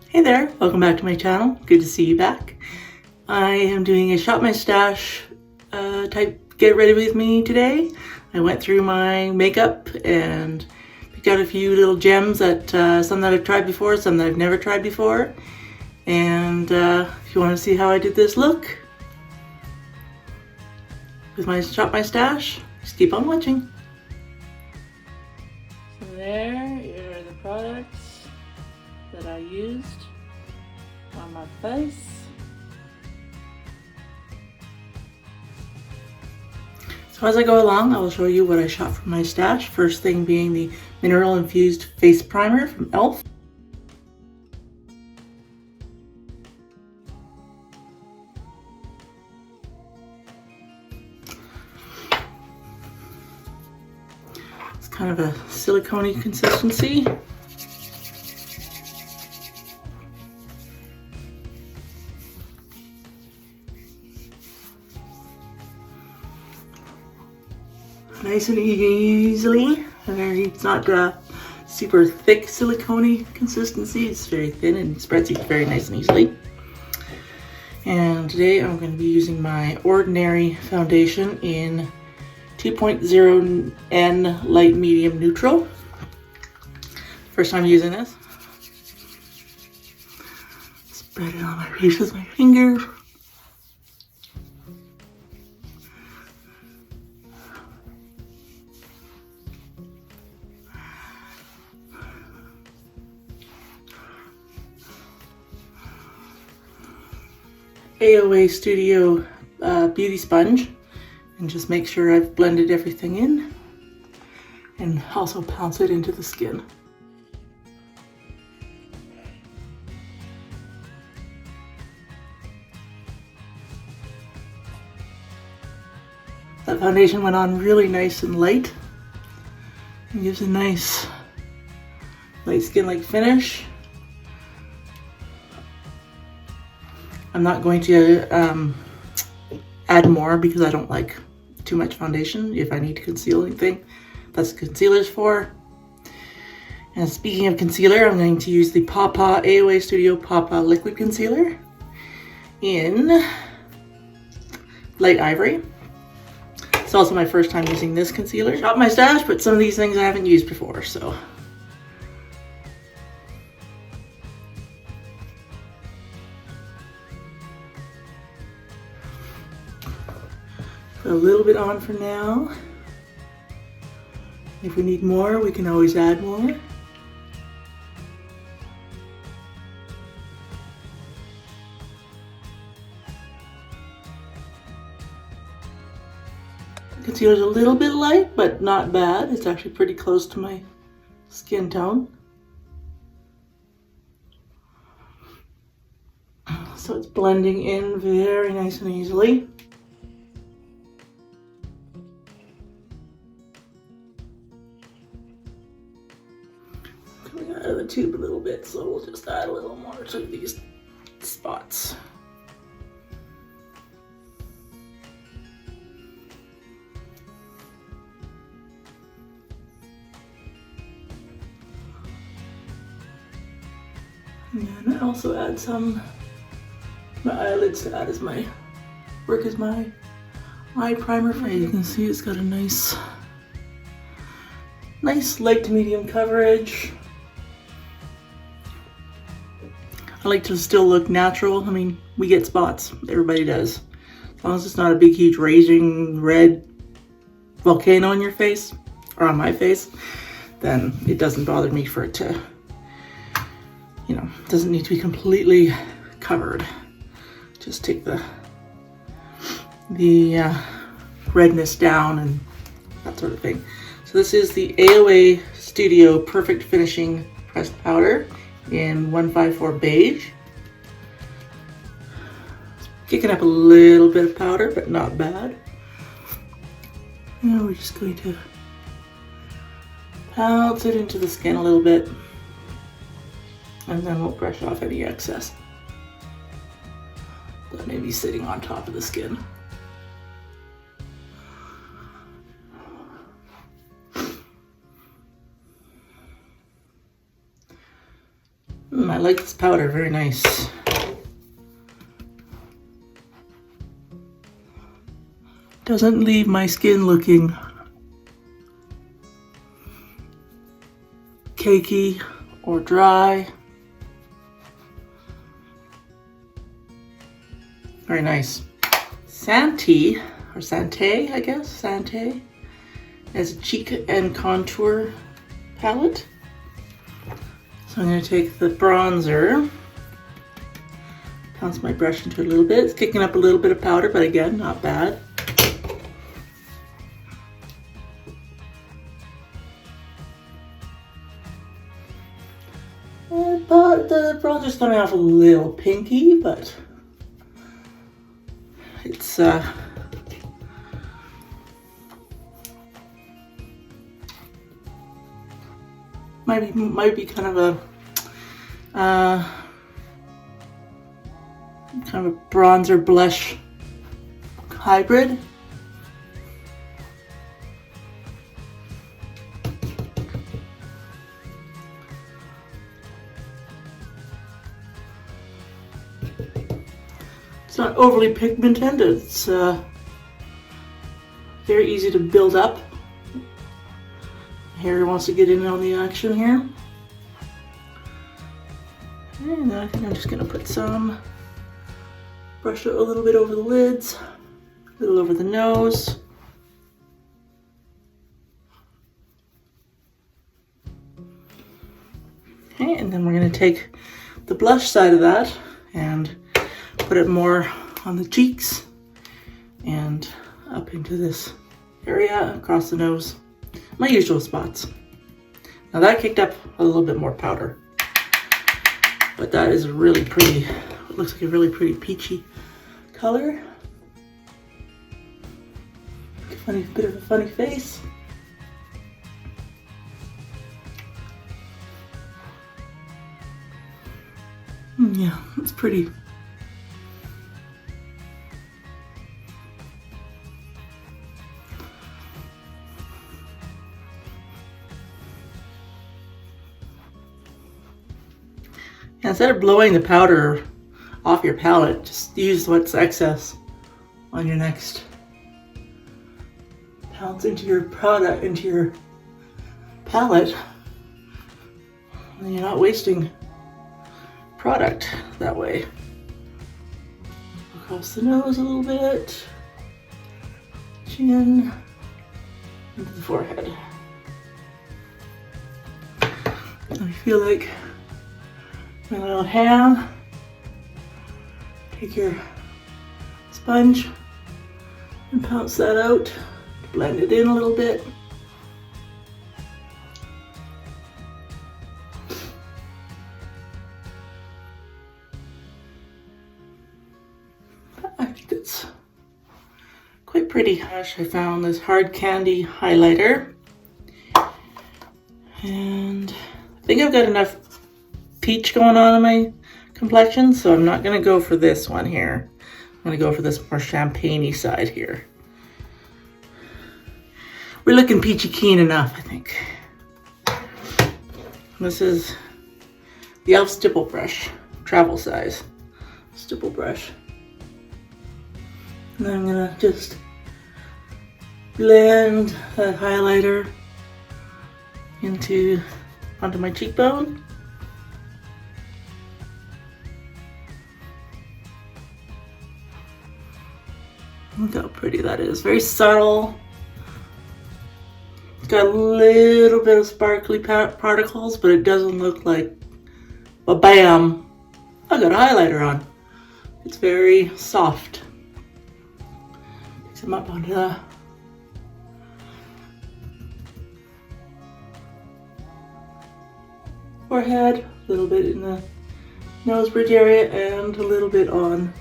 Hey there, welcome back to my channel. Good to see you back. I am doing a Shop My Stash type get ready with me today. I went through my makeup and picked out a few little gems that some that I've tried before, some that I've never tried before. And if you want to see how I did this look with my Shop My Stash, just keep on watching. So there are the products that I used on my face. So as I go along, I will show you what I shot from my stash. First thing being the Mineral Infused Face Primer from e.l.f. It's kind of a silicone-y consistency. Nice and easily. It's not super thick silicone-y consistency. It's very thin and spreads very nice and easily. And today I'm going to be using my Ordinary foundation in 2.0N Light Medium Neutral. First time using this. Spread it on my face with my fingers. AOA Studio Beauty Sponge, and just make sure I've blended everything in and also pounce it into the skin. That foundation went on really nice and light. It gives a nice light skin-like finish. I'm not going to add more because I don't like too much foundation. If I need to conceal anything, that's what concealer's for. And speaking of concealer, I'm going to use the AOA Studio Papa Liquid Concealer in Light Ivory. It's also my first time using this concealer. Shop My Stash, but some of these things I haven't used before, so. Put a little bit on for now. If we need more, we can always add more. Concealer's a little bit light, but not bad. It's actually pretty close to my skin tone. So it's blending in very nice and easily. Coming out of the tube a little bit, so we'll just add a little more to these spots. And then I also add some my eyelids to add as my eye primer. You can see it's got a nice light to medium coverage. I like to still look natural. I mean, we get spots, everybody does. As long as it's not a big, huge, raging red volcano on your face, or on my face, then it doesn't bother me for it to, you know, it doesn't need to be completely covered. Just take the redness down and that sort of thing. So this is the AOA Studio Perfect Finishing Pressed Powder in 154 Beige. It's kicking up a little bit of powder, but not bad. Now we're just going to pounce it into the skin a little bit, and then we'll brush off any excess that may be sitting on top of the skin. I like this powder, very nice. Doesn't leave my skin looking cakey or dry. Very nice. Santee, or Santee, I guess, Santee, as a cheek and contour palette. So I'm going to take the bronzer, bounce my brush into it a little bit. It's kicking up a little bit of powder, but again, not bad. But the bronzer's coming off a little pinky, but it's might be kind of a bronzer blush hybrid. It's not overly pigmented. It's very easy to build up. Hair wants to get in on the action here. And I think I'm just going to put some, brush it a little bit over the lids, a little over the nose. Okay, and then we're going to take the blush side of that and put it more on the cheeks and up into this area across the nose. My usual spots. Now that kicked up a little bit more powder, but that is really pretty. It looks like a really pretty peachy color. Bit of a funny face. Yeah, it's pretty. Yeah, instead of blowing the powder off your palette, just use what's excess on your next. Pounce into your product, into your palette, and you're not wasting product that way. Across the nose a little bit, chin, into the forehead. I feel like my little hand. Take your sponge and pounce that out, blend it in a little bit. I think it's quite pretty. I found this hard candy highlighter, and I think I've got enough peach going on in my complexion, so I'm not going to go for this one here. I'm going to go for this more champagne-y side here. We're looking peachy keen enough, I think. This is the e.l.f. stipple brush, travel size stipple brush. And I'm going to just blend that highlighter onto my cheekbone. Look how pretty that is. Very subtle. It's got a little bit of sparkly particles, but it doesn't look like, well, bam, I got a highlighter on. It's very soft. Mix them up onto the forehead, a little bit in the nose bridge area, and a little bit on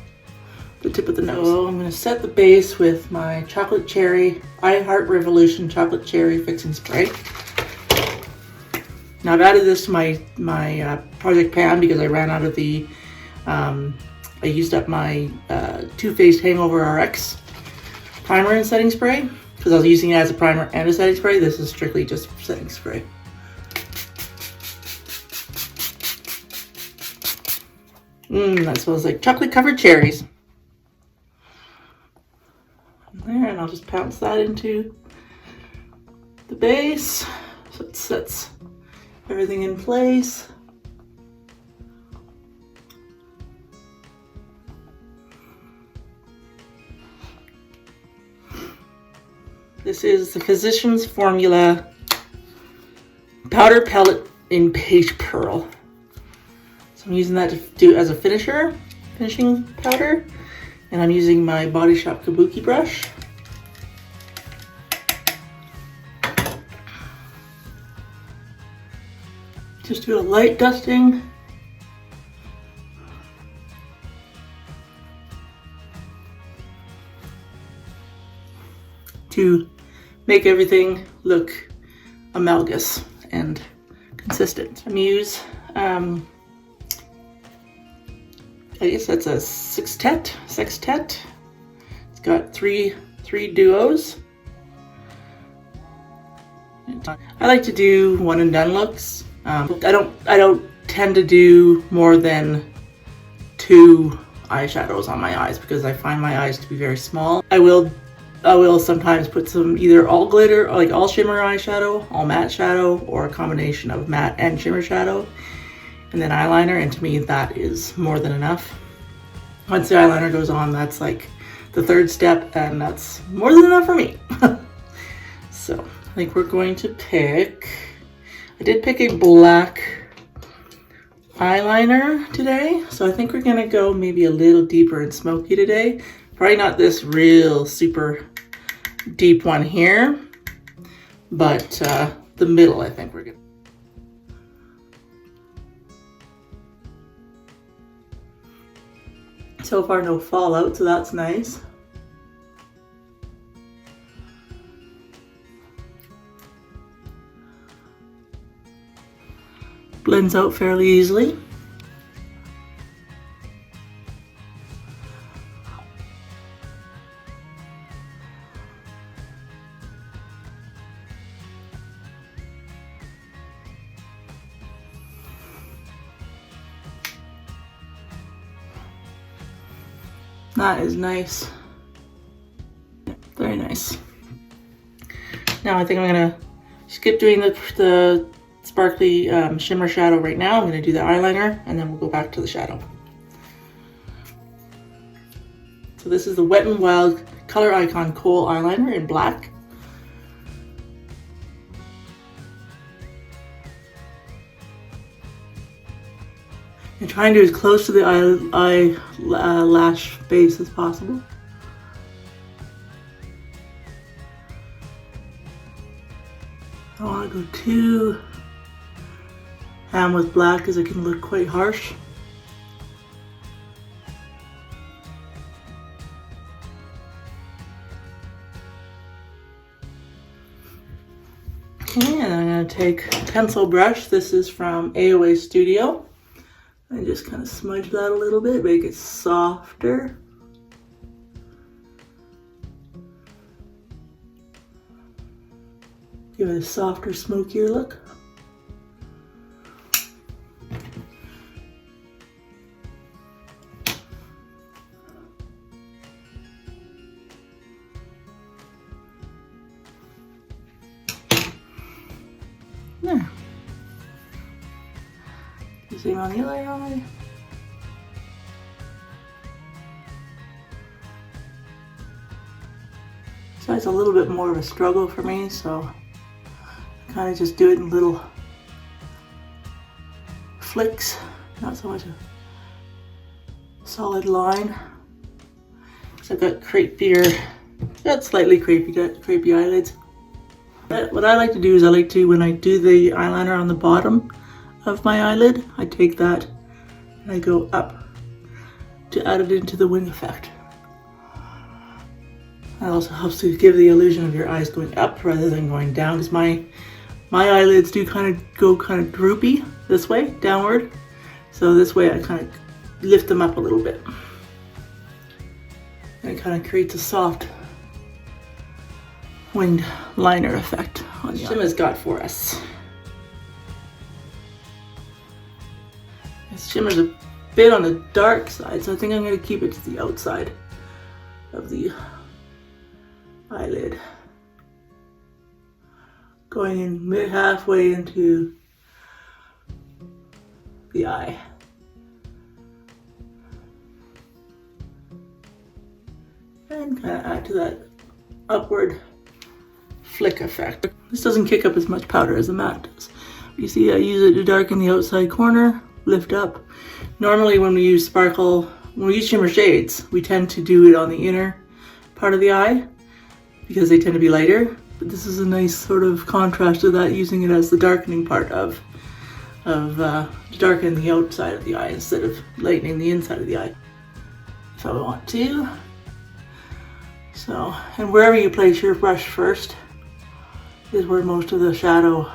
the tip of the nose. So I'm going to set the base with my chocolate cherry, I Heart Revolution chocolate cherry fixing spray. Now I've added this to my project pan because I ran out of the, I used up my Too Faced Hangover RX primer and setting spray because I was using it as a primer and a setting spray. This is strictly just setting spray. That smells like chocolate covered cherries. There, and I'll just pounce that into the base so it sets everything in place. This is the Physicians Formula Powder Palette in Beige Pearl. So I'm using that to do as a finishing powder. And I'm using my Body Shop Kabuki brush. Just do a light dusting. To make everything look amalgamous and consistent. Amuse, I guess that's a sextet. It's got three duos. I like to do one and done looks. I don't tend to do more than 2 eyeshadows on my eyes because I find my eyes to be very small. I will sometimes put some either all glitter, or like all shimmer eyeshadow, all matte shadow, or a combination of matte and shimmer shadow, and then eyeliner, and to me that is more than enough. Once the eyeliner goes on, that's like the 3rd step, and that's more than enough for me. So I think we're going to pick, I did pick a black eyeliner today, so I think we're gonna go maybe a little deeper and smoky today. Probably not this real super deep one here, but the middle I think we're good. So far no fallout, so that's nice. Blends out fairly easily. That is nice. Very nice. Now I think I'm gonna skip doing the sparkly shimmer shadow right now. I'm gonna do the eyeliner and then we'll go back to the shadow. So this is the Wet n Wild COLORICON Kohl eyeliner in black. And trying to do as close to the eyelash base as possible. I don't want to go too ham with black because it can look quite harsh. Okay, and I'm going to take a pencil brush. This is from AOA Studio. And just kind of smudge that a little bit, make it softer. Give it a softer, smokier look. There. Same on the other eye. So it's a little bit more of a struggle for me, so I kind of just do it in little flicks, not so much a solid line. So I've got slightly crepey eyelids. But what I like to do is when I do the eyeliner on the bottom of my eyelid, I take that and I go up to add it into the wing effect. That also helps to give the illusion of your eyes going up rather than going down, because my eyelids do go kind of droopy this way, downward. So this way I kind of lift them up a little bit. And it kind of creates a soft winged liner effect on the eye. Shimmer's got for us. Shimmer's a bit on the dark side, so I think I'm going to keep it to the outside of the eyelid. Going in halfway into the eye. And kind of add to that upward flick effect. This doesn't kick up as much powder as the matte does. You see, I use it to darken the outside corner, lift up. Normally when we use sparkle, when we use shimmer shades, we tend to do it on the inner part of the eye because they tend to be lighter. But this is a nice sort of contrast to that, using it as the darkening part of to darken the outside of the eye instead of lightening the inside of the eye, if I want to. So, and wherever you place your brush first is where most of the shadow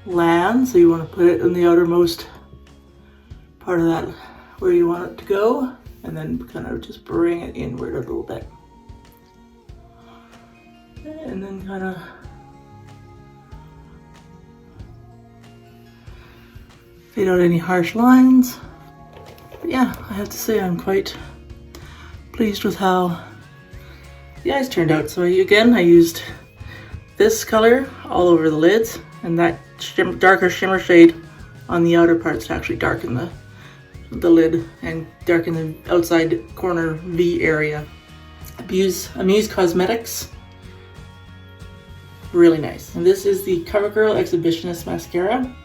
lands. So you want to put it in the outermost part of that where you want it to go, and then kind of just bring it inward a little bit. And then kind of fade out any harsh lines. But yeah, I have to say I'm quite pleased with how the eyes turned out. So again, I used this color all over the lids and that darker shimmer shade on the outer parts to actually darken the lid and darken the outside corner V area. Amuse Cosmetics. Really nice. And this is the CoverGirl Exhibitionist Mascara.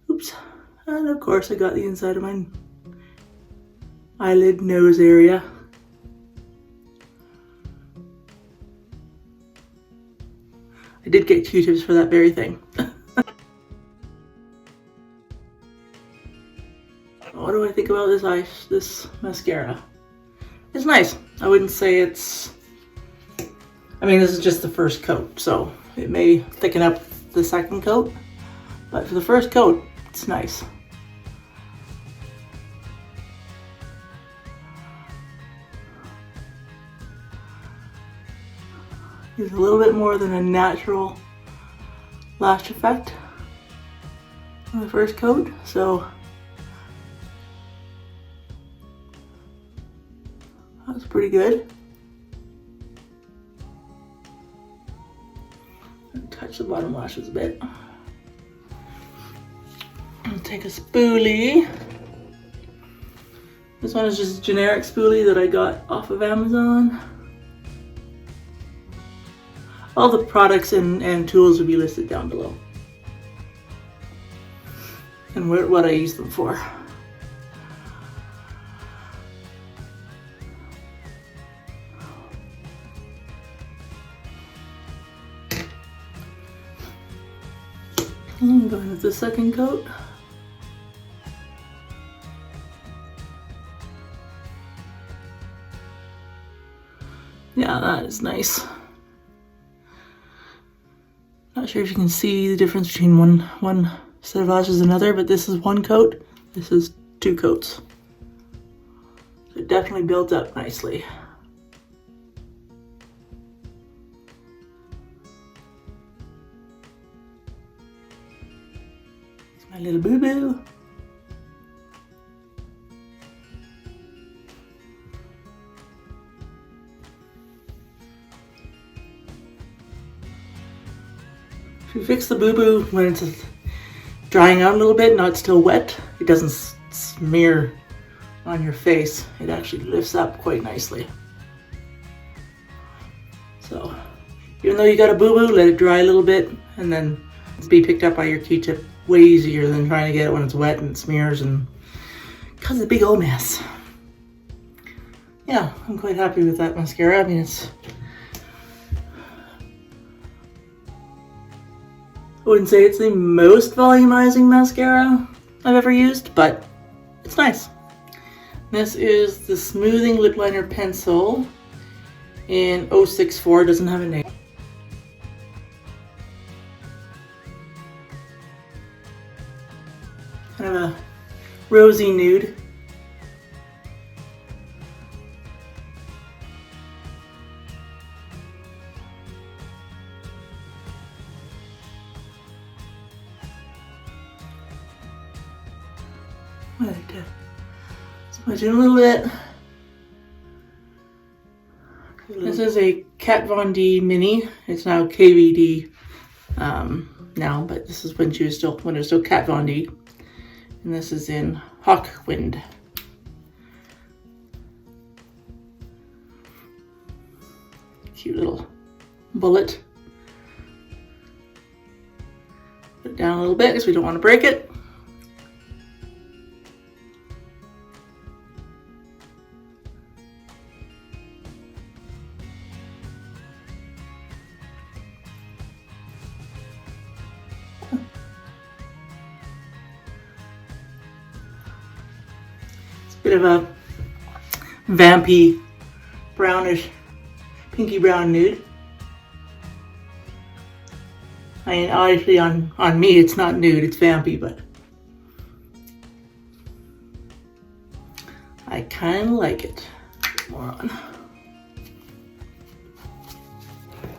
Oops. And of course I got the inside of my eyelid nose area. I did get Q-tips for that very thing. What do I think about this mascara? It's nice. I wouldn't say it's, I mean, this is just the first coat, so it may thicken up the second coat, but for the first coat, it's nice. It's a little bit more than a natural lash effect on the first coat, so that's pretty good. Touch the bottom lashes a bit. I'll take a spoolie. This one is just a generic spoolie that I got off of Amazon. All the products and tools will be listed down below, and what I use them for. I'm going with the second coat. Yeah, that is nice. Not sure if you can see the difference between one set of lashes and another, but this is one coat, this is two coats. So it definitely builds up nicely. It's my little boo-boo. If you fix the boo-boo when it's drying out a little bit, not still wet, it doesn't smear on your face. It actually lifts up quite nicely. So, even though you got a boo-boo, let it dry a little bit and then be picked up by your Q-tip way easier than trying to get it when it's wet and it smears and causes a big old mess. Yeah, I'm quite happy with that mascara. I mean, it's, I wouldn't say it's the most volumizing mascara I've ever used, but it's nice. This is the Smoothing Lipliner Pencil in 064, doesn't have a name. Kind of a rosy nude. I like to smudge in a little bit. This is a Kat Von D mini. It's now KVD now, but this is when it was still Kat Von D. And this is in Hawkwind. Cute little bullet. Put it down a little bit because we don't want to break it. It's a bit of a vampy, brownish, pinky brown nude. I mean, obviously on me it's not nude, it's vampy, but I kind of like it. More on.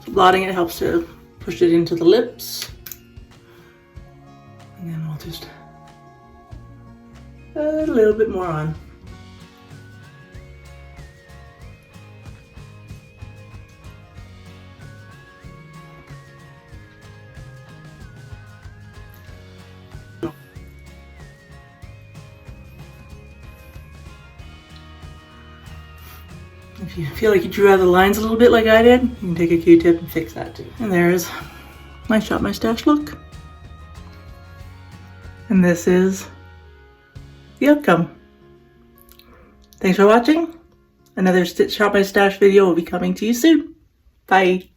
So blotting it helps to push it into the lips. And then we'll just a little bit more on. If you feel like you drew out the lines a little bit like I did, you can take a Q-tip and fix that too. And there's my Shop My Stash look. And this is the outcome. Thanks for watching. Another Shop My Stash video will be coming to you soon. Bye.